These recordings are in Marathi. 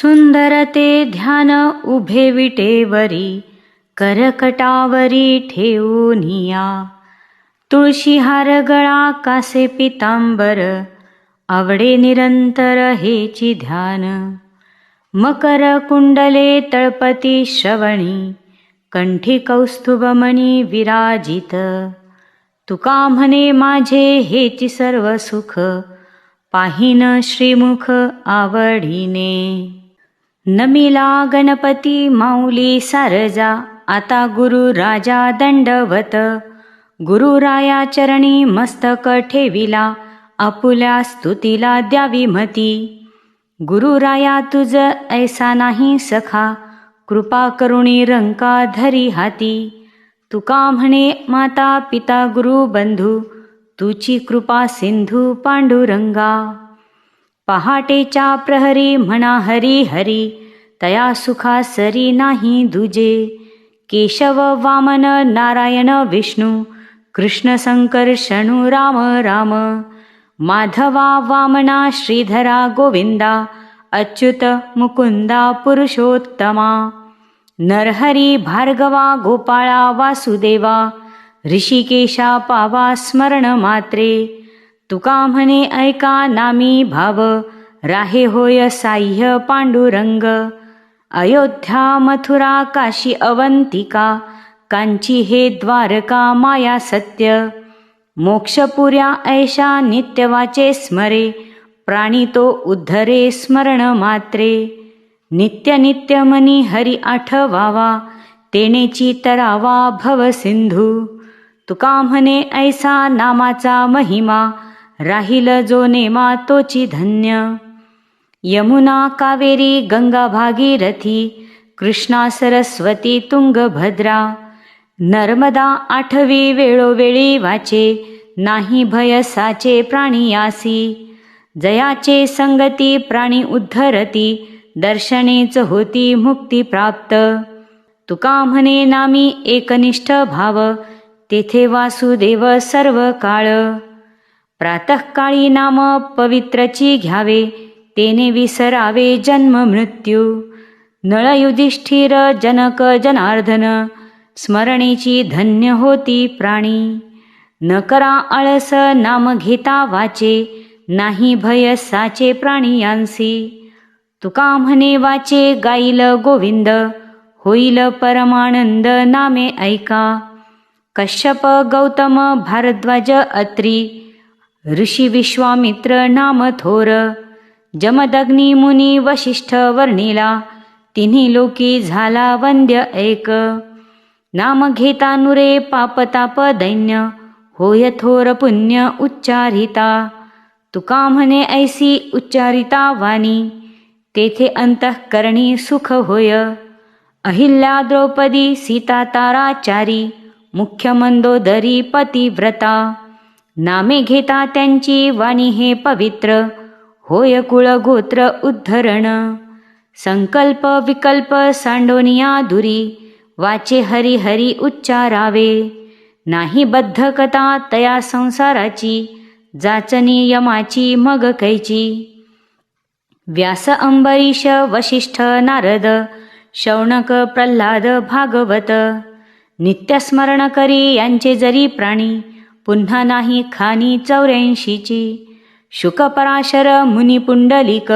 सुंदर ते ध्यान उभे विटेवरी, करकटावरी ठेवूनिया. तुळशी हार गळा कासे पितांबर, आवडे निरंतर हेची ध्यान. मकर कुंडले तळपती श्रवणी, कंठी कौस्तुभमणी विराजित. तुका म्हणे माझे हेची सर्व सुख, पाहिन श्रीमुख आवडीने. नमिला गणपती माऊली सारजा, आता गुरु राजा दंडवत. गुरुराया चरणी मस्तक ठेविला, आपुल्या स्तुतीला द्यावी मती. गुरुराया तुझ ऐसा नाही सखा, कृपा करुणी रंका धरी हाती. तुका म्हणे माता पिता गुरु बंधू, तुची कृपा सिंधू पांडुरंगा. पहाटेच्या प्रहरी म्हणा हरी हरी, तया सुखा सरी नाही दुजे. केशव वामन नारायण विष्णू, कृष्ण संकर्षणू राम राम. माधवा वामना श्रीधरा गोविंदा, अच्युत मुकुंदा पुरुषोत्तमा. नरहरी भार्गवा गोपाळा वासुदेवा, ऋषिकेशा पावा स्मरण मात्रे. तुका म्हणे ऐका नामी भाव, राहे होय साह्य पांडुरंग. अयोध्या मथुरा काशी अवंतिका, कांची हे द्वारका माया सत्य. मोक्षपुऱ्या ऐशा नित्यवाचे स्मरे, प्राणी तो उद्धरे स्मरण मात्रे. नित्य नित्य मनी हरी आठवावा, तेनेची तरावा भव सिंधू. तुका म्हणे ऐसा नामाचा महिमा, राहील जो नेमा तोची धन्य. यमुना कावेरी गंगा भागीरथी, कृष्णा सरस्वती तुंगभद्रा. नर्मदा आठवी वेळोवेळी वाचे, नाही भय साचे प्राणियासी. जयाचे संगती प्राणी उद्धरती, दर्शनेच होती मुक्ती प्राप्त. तुका म्हणे नामी एकनिष्ठ भाव, तेथे वासुदेव सर्व काळ. प्रातःकाळी नाम पवित्रची घ्यावे, तेने विसरावे जन्म मृत्यू. नळ युधिष्ठिर जनक जनार्दन, स्मरणेची धन्य होती प्राणी. न करा आळस नाम घेता वाचे, नाही भय साचे प्राणियांसी. तुका म्हणे वाचे गाईल गोविंद, होईल परमानंद नामे ऐका. कश्यप गौतम भारद्वाज अत्री, ऋषी विश्वामित्र नाम थोर. जमदग्नी मुनी वशिष्ठ वर्णिला, तिन्ही लोकी झाला वंद्य एक. नाम घेता नुरे पापताप दैन्य, होय थोर पुण्य उच्चारिता. तुका म्हणे ऐसी उच्चारिता वाणी, तेथे अंतःकरणी सुख होय. अहिल्या द्रौपदी सीता ताराचारी, मुख्य मंदोदरी पतिव्रता. नामे घेता त्यांची वाणी हे पवित्र, होय कुळ गोत्र उद्धरण. संकल्प विकल्प सांडोनिया दुरी, वाचे हरी हरी उच्चारावे. नाही बद्धकता तया संसाराची, जाचनी यमाची मग कैची. व्यास अंबरीश वशिष्ठ नारद, शौनक प्रल्हाद भागवत. नित्यस्मरण करी यांचे जरी प्राणी, पुन्हा नाही खानी 84ची. शुक पराशर मुनी पुंडलिक,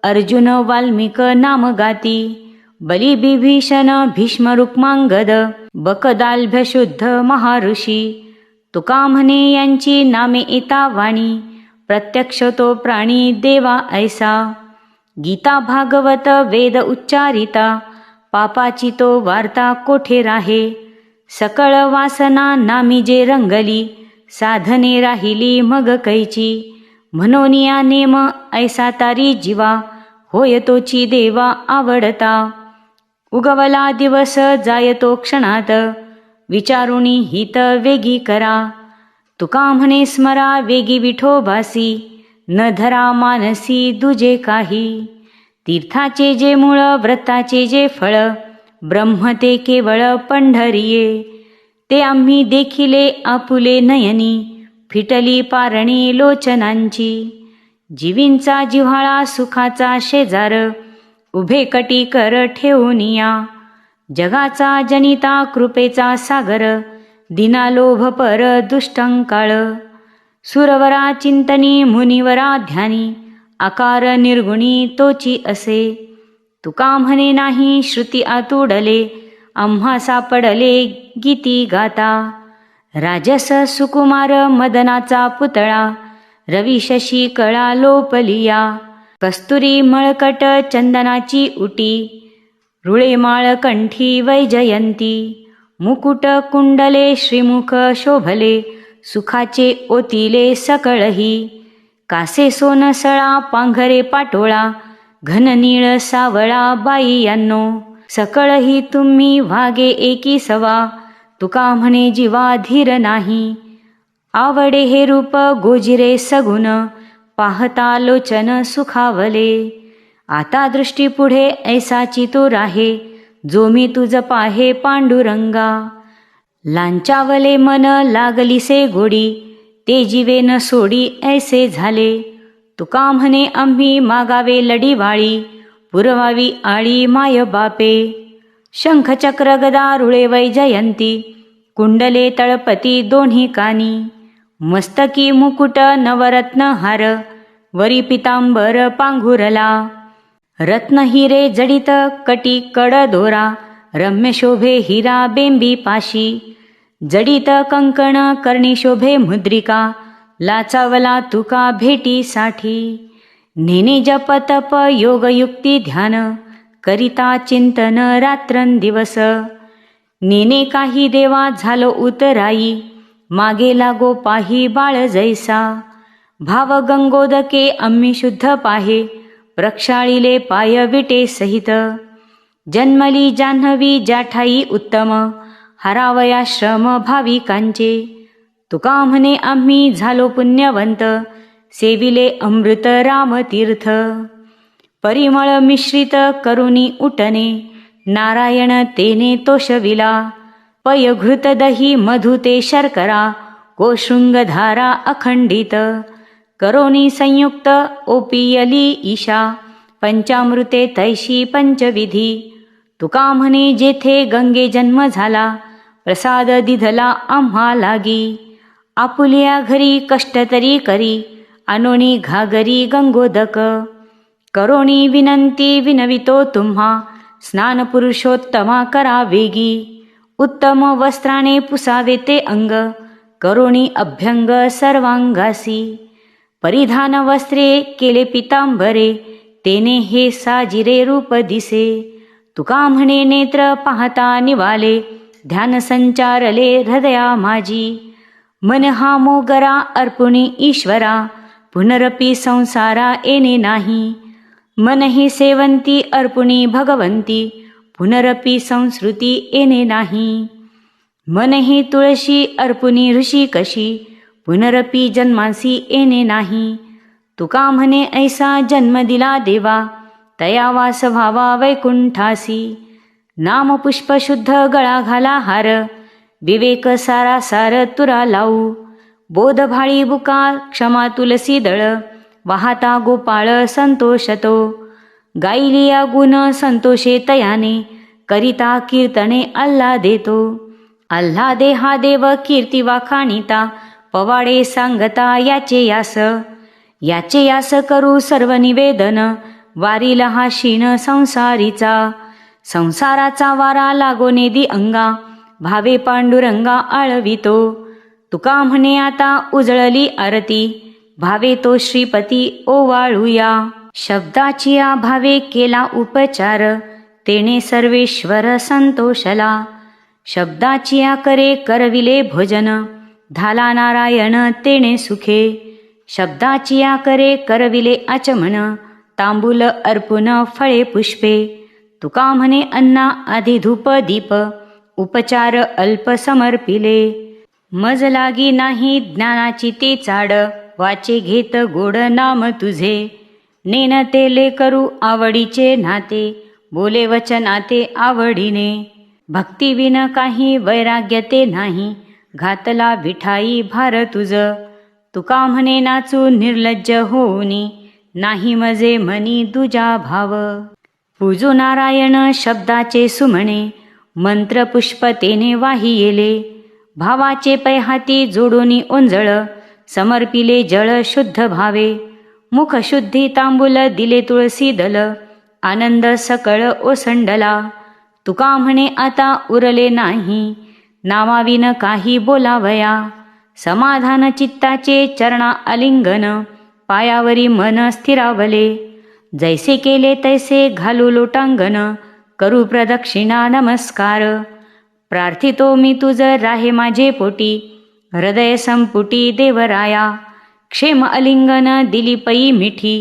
अर्जुन वाल्मिक नाम गाती. बली बिभीषण भीष्म रुक्मांगद, बकदाल्भ्य शुद्ध महाऋषी. तुका म्हणे यांची नामे येता वाणी, प्रत्यक्ष तो प्राणी देवा ऐसा. गीता भागवत वेद उच्चारिता, पापाची तो वार्ता कोठे राहे. सकळ वासना नामी जे रंगली, साधने राहिली मग कैची. म्हणोनिया नेम ऐसा तारी जीवा, होय तोची देवा आवडता. उगवला दिवस जायतो क्षणात, विचारुनी हित वेगी करा. तुका म्हणे स्मरा वेगी विठोबासी, न धरा मानसी दुजे काही. तीर्थाचे जे मूळ व्रताचे जे फळ, ब्रह्म ते केवळ पंढरीये. ते आम्ही देखिले आपुले नयनी, फिटली पारणी लोचनांची. जीवींचा जिव्हाळा सुखाचा शेजार, उभे कटी कर ठेवूनिया. जगाचा जनिता कृपेचा सागर, दिना लोभ पर दुष्टंकाळ. सुरवरा चिंतनी मुनिवरा ध्यानी, आकार निर्गुणी तोची असे. तुका म्हणे नाही श्रुती आतुडले, आम्हा सापडले गीती गाता. राजस सुकुमार मदनाचा पुतळा, रवी शशी कळा लोपलिया. कस्तुरी मळकट चंदनाची उटी, रुळे माळ कंठी वैजयंती. मुकुट कुंडले श्रीमुख शोभले, सुखाचे ओतिले सकळही. कासे सोनसळा पांघरे पाटोळा, घननीळ सावळा बाई यांनो. सकळही तुम्ही वागे एकी सवा, तुका म्हणे जीवा धीर नाही. आवडे हे रूप गोजिरे सगुण, पाहता लोचन सुखावले. आता दृष्टी पुढे ऐसाची तो राहे, जो मी तुझ पाहे पांडुरंगा. लांचावले मन लागलीसे गोडी, ते जीवे न सोडी ऐसे झाले. तुका म्हणे आम्ही मागावे लढीवाळी, पुरवावी आळी माय बापे. शंख चक्र गदा रुळे वैजयंती, कुंडले तळपती दोन्ही कानी. मस्तकी मुकुट नवरत्न हार, वरी पितांबर पांघुरला. रत्न हिरे जडित कटी कड दोरा, रम्य शोभे हिरा बेंबी पाशी. जडित कंकण कर्णी शोभे मुद्रिका, लाचावला तुका भेटीसाठी. नेने जप तप योगयुक्ती ध्यान, करिता चिंतन रात्रंदिवस. नेने काही देवा झालो उतराई, मागे लागो पाही बाळ जैसा. भाव गंगोदके आम्ही शुद्ध पाहे, प्रक्षाळिले पाय विटे सहित. जन्मली जान्हवी जाठाई उत्तम, हरावया श्रम भाविकांचे. तुका म्हणे आम्ही झालो पुण्यवंत, सेविले अमृत रामतीर्थ. परिमळ मिश्रित करुणी उठणे, नारायण तेने तोषविला. पयघृत दही मधु ते शर्करा, गोशृंगधारा अखंडित. करोनी संयुक्त ओपियली ईशा, पंचामृते तैशी पंचविधी. तुका म्हणे जेथे गंगे जन्म झाला, प्रसाद दिधला आम्हा लागी. आपुलिया घरी कष्ट तरी करी, अनोनी घागरी गंगोदक. करोनी विनंती विनवितो तुम्हा, स्नान पुरुषोत्तमा करा वेगी. उत्तम वस्त्राने पुसावे ते अंग, करोनी अभ्यंग सर्वांगासी. परिधान वस्त्रे केले पितांबरे, तेने हे साजिरे रूप दिसे. तुका म्हणे नेत्र पाहता निवाले, ध्यान संचारले हृदया माझी. मन हा मोगरा अर्पुणी ईश्वरा, पुनरपी संसारा येणे नाही. मन ही सेवंती अर्पुणी भगवंती, पुनरपी संस्कृती येणे नाही. मन ही तुळशी अर्पुणी ऋषी कशी, पुनरपी जन्मासी येणे नाही. तुका म्हणे ऐसा जन्म दिला देवा, तया वास व्हावा वैकुंठासी. नाम पुष्प शुद्ध गळा घाला हार, विवेक सारा सार तुरा लावू. बोध भाळी बुका क्षमा तुलसी दळ, वाहता गोपाळ संतोषतो. गायलिया गुण संतोषे तयाने, करिता कीर्तने आल्हादेतो. आल्हादे हा देव कीर्ती वाखाणिता, पवाडे सांगता याचे यास. याचे यास करू सर्व निवेदन, वारीला हा शीण संसारीचा. संसाराचा वारा लागो नेदी अंगा, भावे पांडुरंगा आळवितो. तुका म्हणे आता उजळली आरती, भावे तो श्रीपती ओवाळूया. शब्दाची भावे केला उपचार, तेने सर्वेश्वर संतोषला. शब्दाची करे करविले भोजन, धाला नारायण तेने सुखे. शब्दाची करे करविले आचमन, तांबूल अर्पुन फळे पुष्पे. तुका म्हणे अन्ना आधी धूप दीप, उपचार अल्प समर्पिले. मज लागी नाही ज्ञानाची ते चाड, वाचे घेत गोड नाम तुझे. नेन तेले करू आवडीचे नाते, बोले वचनाते आवडीने. भक्तिविन काही वैराग्य ते नाही, घातला विठाई भार तुझ. तुका म्हणे नाचू निर्लज्ज होऊनी, नाही मजे मनी दुजा भाव. पूजो नारायण शब्दाचे सुमणे, मंत्र पुष्प तेने वाही येले. भावाचे पै हाती जोडोनी ओंजळ, समर्पिले जळ शुद्ध भावे. मुख शुद्धी तांबूल दिले तुळसी दल, आनंद सकळ ओसंडला. तुका म्हणे आता उरले नाही, नावाविन काही बोलावया. समाधान चित्ताचे चरणा आलिंगन, पायावरी मन स्थिरावले. जैसे केले तैसे घालू लोटांगण, करू प्रदक्षिणा नमस्कार. प्रार्थितो मी तुझ राहे माझे पोटी, हृदय संपुटी देवराया. क्षेम अलिंगन दिली पई मिठी,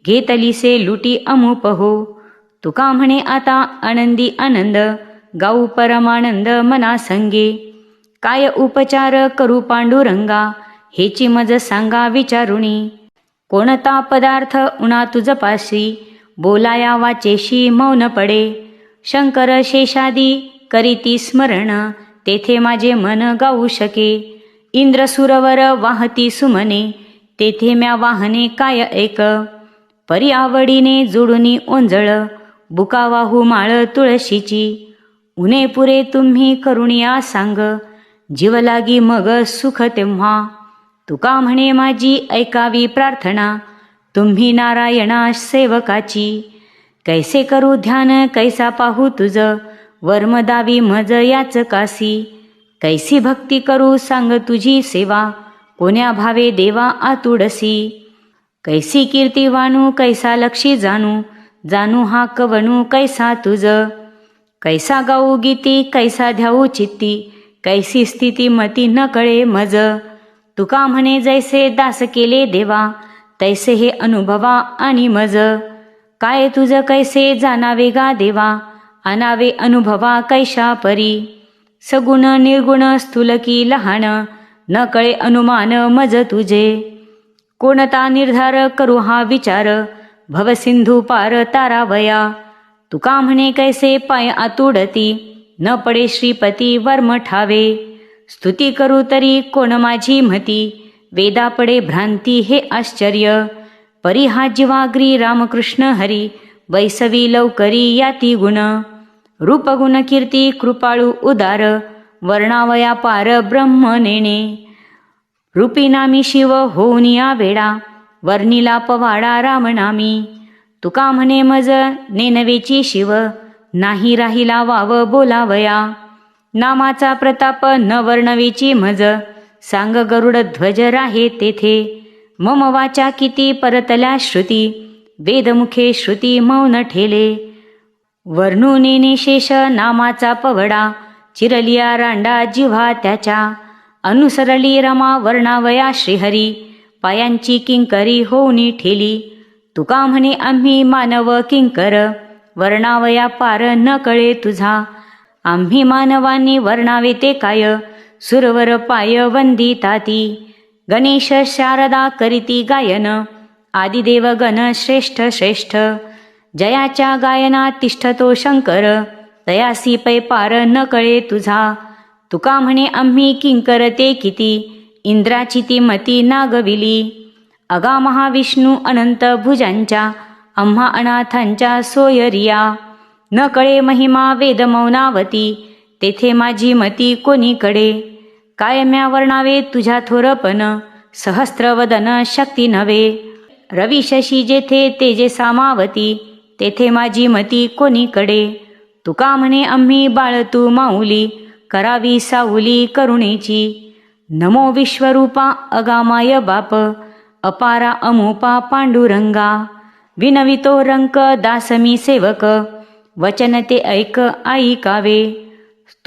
घेतलीसे लुटी अमुप हो. तुका म्हणे आता आनंदी आनंद, गाऊ परमानंद मनासंगे. काय उपचार करू पांडुरंगा, हेची मज सांगा विचारुणी. कोणता पदार्थ उणा तुझपाशी, बोलाया वाचेशी मौन पडे. शंकर शेषादी करीती स्मरण, तेथे माझे मन गाऊ शके. इंद्र सुरवर वाहती सुमने, तेथे म्या वाहने काय एक. परी आवडीने जोडुनी ओंजळ, बुका वाहू माळ तुळशीची. उने पुरे तुम्ही करुणिया सांग, जीव लागी मग सुख तेव्हा. तुका म्हणे माझी ऐकावी प्रार्थना, तुम्ही नारायणा सेवकाची. कैसे करू ध्यान कैसा पाहू तुझ, वर्म दावी मज याच कासी. कैसी भक्ती करू सांग तुझी सेवा, कोण्या भावे देवा आतुडसी. कैसी कीर्ती वाणू कैसा लक्षी जाणू, जाणू हा कवणू कैसा तुझ. कैसा गाऊ गीती कैसा ध्याऊ चित्ती, कैसी स्थिती मती न कळे मज. तुका म्हणे जैसे दास केले देवा, तैसे हे अनुभवा आणि मज. काय तुझ कैसे जाणावे गा देवा, आणावे अनुभवा कैशा परी. सगुण निर्गुण स्थूल की लहान, न कळे अनुमान मज तुझे. कोणता निर्धार करू हा विचार, भवसिंधू पार तारावया. तुका म्हणे कैसे पाय आतुडती, न पडे श्रीपती वर्म ठावे. स्तुती करू तरी कोण माझी मती, वेदा पडे भ्रांती हे आश्चर्य. परी हा जीवाग्री रामकृष्ण हरी, वैसवी लवकरी याती गुण. रूपगुण कीर्ती कृपाळू उदार, वर्णावया पार ब्रह्म नेणे. रूपी नामी शिव होऊनिया वेडा, वर्णिला पवाडा रामनामी. तुका म्हणे मज नेनवेची शिव, नाही राहिला वाव बोलावया. नामाचा प्रताप न वर्णवेची मज, सांग गरुड ध्वज राहे तेथे. मम वाचा किती परतल्या श्रुती, वेदमुखे श्रुती मौन ठेले. वर्णुनेने शेष नामाचा पवडा, चिरलिया रांडा जिव्हा त्याच्या. अनुसरली रमा वर्णावया श्रीहरी, पायांची किंकरी होऊनी ठेली. तुका म्हणे आम्ही मानव किंकर, वर्णावया पार न कळे तुझा. आम्ही मानवांनी वर्णावे ते काय, सुरवर पाय वंदिताती. गणेश शारदा करीती गायन, आदिदेव गण श्रेष्ठ श्रेष्ठ. जयाच्या गायना तिष्ठतो शंकर, तयासी पै पार न कळे तुझा. तुका म्हणे आम्ही किंकर ते किती, इंद्राची ती मती नागविली. अगा महाविष्णू अनंत भुजांच्या, आम्हा अनाथांच्या सोयरिया. न कळे महिमा वेद मौनावती, तेथे माझी मती कोणीकडे. काय म्या वर्णावे तुझ्या थोरपण, सहस्त्रवदन शक्ती नव्हे. रवी शशी जेथे तेजे सामावती, तेथे माझी मती कोणीकडे. तुका म्हणे आम्ही बाळतू माऊली, करावी साऊली करुणेची. नमो विश्वरूपा अगामाय बाप, अपारा अमुपा पांडुरंगा. विनवितो रंक दासमी सेवक, वचन ते ऐक ऐकावे.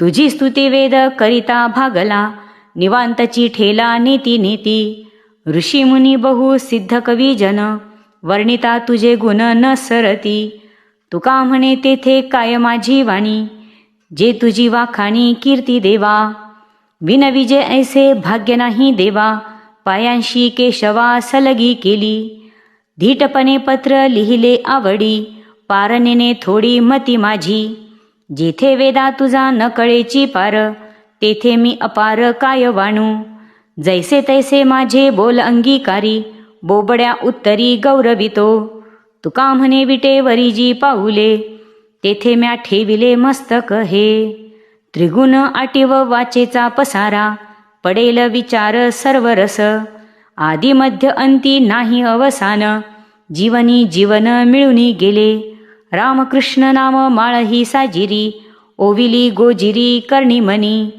तुझी स्तुती वेद करिता भागला, निवांतची ठेला नीती नीती. ऋषी मुनी बहु सिद्ध कवी जन, वर्णिता तुझे गुण न सरती. तुका म्हणे तेथे काय माझी वाणी, जे तुझी वाखाणी कीर्ती देवा. विनविजे ऐसे भाग्य नाही देवा, पायांशी केशवा सलगी केली. धीटपणे पत्र लिहिले आवडी, पारणेने थोडी मती माझी. जेथे वेदा तुझा न कळेची पार, तेथे मी अपार काय वाणू. जैसे तैसे माझे बोल अंगीकारी, बोबड्या उत्तरी गौरवितो. तुका म्हणे विटेवरी जी पाऊले, तेथे म्या ठेविले मस्तक हे. त्रिगुण आटीव वाचेचा पसारा, पडेल विचार सर्व रस. आदि मध्य अंती नाही अवसान, जीवनी जीवन मिळूनी गेले. रामकृष्ण नाम माळही साजिरी, ओविली गोजिरी कर्णी मनी.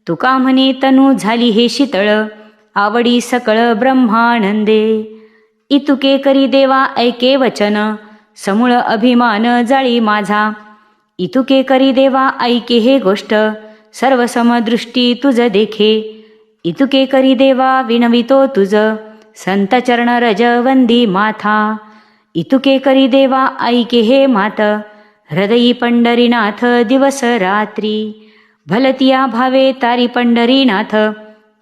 तुका म्हणे तनु झाली हे शीतळ, आवडी सकळ ब्रह्मानंदे. इतुके करी देवा ऐके वचन, समूळ अभिमान जाळी माझा. इतुके करी देवा ऐके हे गोष्ट, सर्व समदृष्टी तुझ देखे. इतुके करी देवा विनवितो तुझ, संत चरण रज वंदी माथा. इतुके करी देवा ऐके हे मात, हृदयी पंढरीनाथ दिवस रात्री. भलतिया भावे तारी पंढरीनाथ,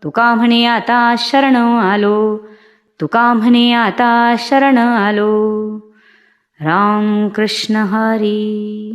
तुका म्हणे आता शरण आलो. तुका म्हणे आता शरण आलो. राम कृष्ण हरी.